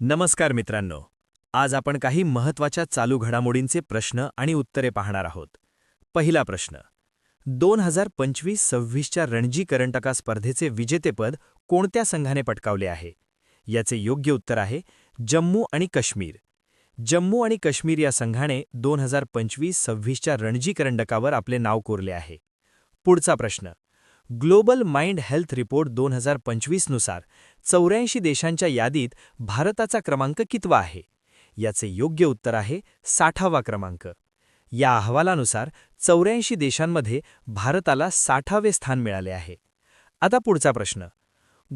नमस्कार मित्रांनो. आज आपण काही महत्त्वाच्या चालू घडामोडींचे प्रश्न आणि उत्तरे पाहणार आहोत. पहिला प्रश्न. 2025-26च्या रणजी करंडका स्पर्धेचे विजेतेपद कोणत्या संघाने पटकावले आहे? याचे योग्य उत्तर आहे जम्मू आणि काश्मीर. जम्मू आणि काश्मीर या संघाने 2025-26च्या रणजी करंडकावर आपले नाव कोरले आहे. पुढचा प्रश्न. ग्लोबल माइंड हेल्थ रिपोर्ट 2025 नुसार 84 देशांच्या यादीत भारताचा क्रमांक कितवा आहे? याचे योग्य उत्तर आहे 60वा क्रमांक. या अहवालानुसार 84 देशांमध्ये भारताला 60वे स्थान मिळाले आहे. आता पुढचा प्रश्न.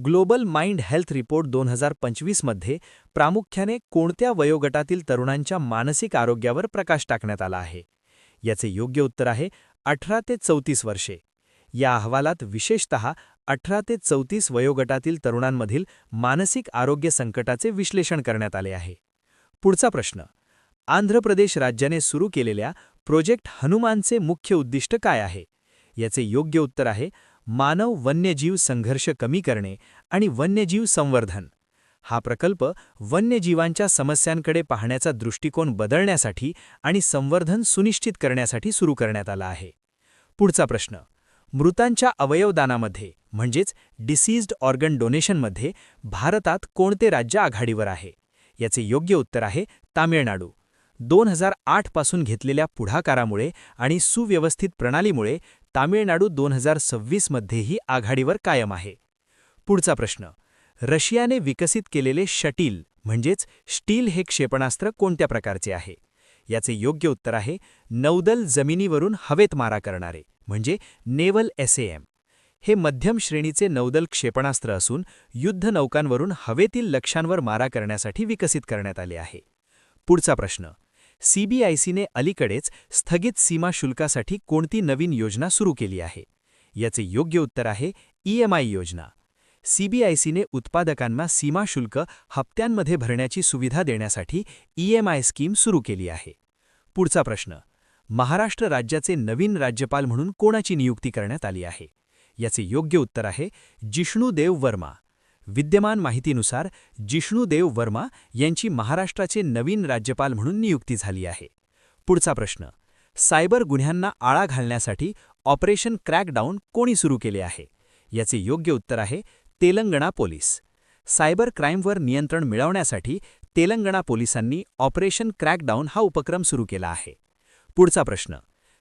ग्लोबल माइंड हेल्थ रिपोर्ट 2025 मध्ये प्रामुख्याने कोणत्या वयोगटातील तरुणांच्या मानसिक आरोग्यावर प्रकाश टाकण्यात आला आहे? याचे योग्य उत्तर आहे 18 ते 34 वर्षे. या अहवालात विशेषतः 18 ते 34 वयोगटातील तरुणांमधील मानसिक आरोग्य संकटाचे विश्लेषण करण्यात आले आहे. पुढचा प्रश्न. आंध्र प्रदेश राज्याने सुरू केलेल्या प्रोजेक्ट हनुमानचे मुख्य उद्दिष्ट काय आहे? याचे योग्य उत्तर आहे मानव वन्यजीव संघर्ष कमी करणे आणि वन्यजीव संवर्धन. हा प्रकल्प वन्यजीवांच्या समस्यांकडे पाहण्याचा दृष्टिकोन बदलण्यासाठी आणि संवर्धन सुनिश्चित करण्यासाठी सुरू करण्यात आला आहे. पुढचा प्रश्न. मृतांच्या अवयवदानामध्ये म्हणजेच डिसीज्ड ऑर्गन डोनेशनमध्ये भारतात कोणते राज्य आघाडीवर आहे? याचे योग्य उत्तर आहे तामिळनाडू. 2008 पासून घेतलेल्या पुढाकारामुळे आणि सुव्यवस्थित प्रणालीमुळे तामिळनाडू 2026 मध्येही आघाडीवर कायम आहे. पुढचा प्रश्न. रशियाने विकसित केलेले शटील म्हणजेच स्टील हे क्षेपणास्त्र कोणत्या प्रकारचे आहे? याचे योग्य उत्तर आहे नौदल जमिनीवरून हवेत मारा करणारे म्हणजे नेव्हल SAM. हे मध्यम श्रेणीचे नौदल क्षेपणास्त्र असून युद्ध नौकांवरून हवेतील लक्ष्यांवर मारा करण्यासाठी विकसित करण्यात आले आहे. पुढचा प्रश्न. CBICने अलीकडेच स्थगित सीमा शुल्कासाठी कोणती नवीन योजना सुरू केली आहे? याचे योग्य उत्तर आहे EMI योजना. CBICने उत्पादकांना सीमा शुल्क हप्त्यांमध्ये भरण्याची सुविधा देण्यासाठी EMI स्कीम सुरू केली आहे. पुढचा प्रश्न. महाराष्ट्र राज्याचे नवीन राज्यपाल म्हणून कोणाची नियुक्ती करण्यात आली आहे? याचे योग्य उत्तर आहे जिष्णू देव वर्मा. विद्यमान माहितीनुसार जिष्णू देव वर्मा यांची महाराष्ट्राचे नवीन राज्यपाल म्हणून नियुक्ती झाली आहे. पुढचा प्रश्न. सायबर गुन्ह्यांना आळा घालण्यासाठी ऑपरेशन क्रॅकडाऊन कोणी सुरू केले आहे? याचे योग्य उत्तर आहे तेलंगणा पोलीस. सायबर क्राईमवर नियंत्रण मिळवण्यासाठी तेलंगणा पोलिसांनी ऑपरेशन क्रॅकडाऊन हा उपक्रम सुरू केला आहे. पुढचा प्रश्न.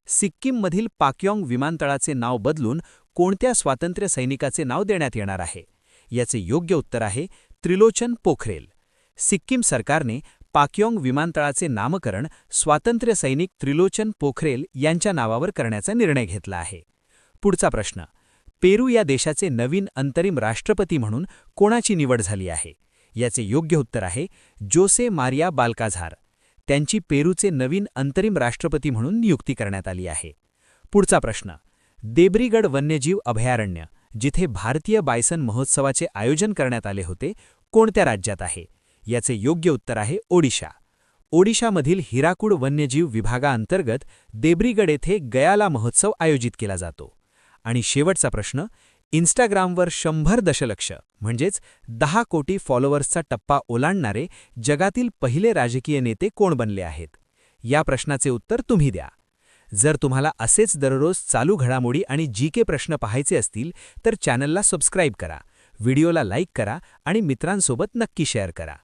सिक्कीममधील पाक्यॉंग विमानतळाचे नाव बदलून कोणत्या स्वातंत्र्य सैनिकाचे नाव देण्यात येणार आहे? याचे योग्य उत्तर आहे त्रिलोचन पोखरेल. सिक्कीम सरकारने पाक्यॉंग विमानतळाचे नामकरण स्वातंत्र्य सैनिक त्रिलोचन पोखरेल यांच्या नावावर करण्याचा निर्णय घेतला आहे. पुढचा प्रश्न. पेरू या देशाचे नवीन अंतरिम राष्ट्रपती म्हणून कोणाची निवड झाली आहे? याचे योग्य उत्तर आहे जोसे मारिया बाल्काझार. त्यांची पेरूचे नवीन अंतरिम राष्ट्रपती म्हणून नियुक्ती करण्यात आली आहे. पुढचा प्रश्न. देब्रीगड वन्यजीव अभयारण्य जिथे भारतीय बायसन महोत्सवाचे आयोजन करण्यात आले होते कोणत्या राज्यात आहे? याचे योग्य उत्तर आहे ओडिशा. ओडिशामधील हिराकूड वन्यजीव विभागाअंतर्गत देब्रीगड येथे गयाला महोत्सव आयोजित केला जातो. आणि शेवटचा प्रश्न. इंस्टाग्रामवर 100 दशलक्ष म्हणजेच 10 कोटी फॉलोअर्सचा टप्पा ओलांडणारे जगातील पहिले राजकीय नेते कोण बनले आहेत? या प्रश्नाचे उत्तर तुम्ही द्या. जर तुम्हाला असेच दररोज चालू घडामोडी आणि GK प्रश्न पाहायचे असतील तर चॅनलला सबस्क्राईब करा, व्हिडिओला लाईक करा आणि मित्रांसोबत नक्की शेअर करा.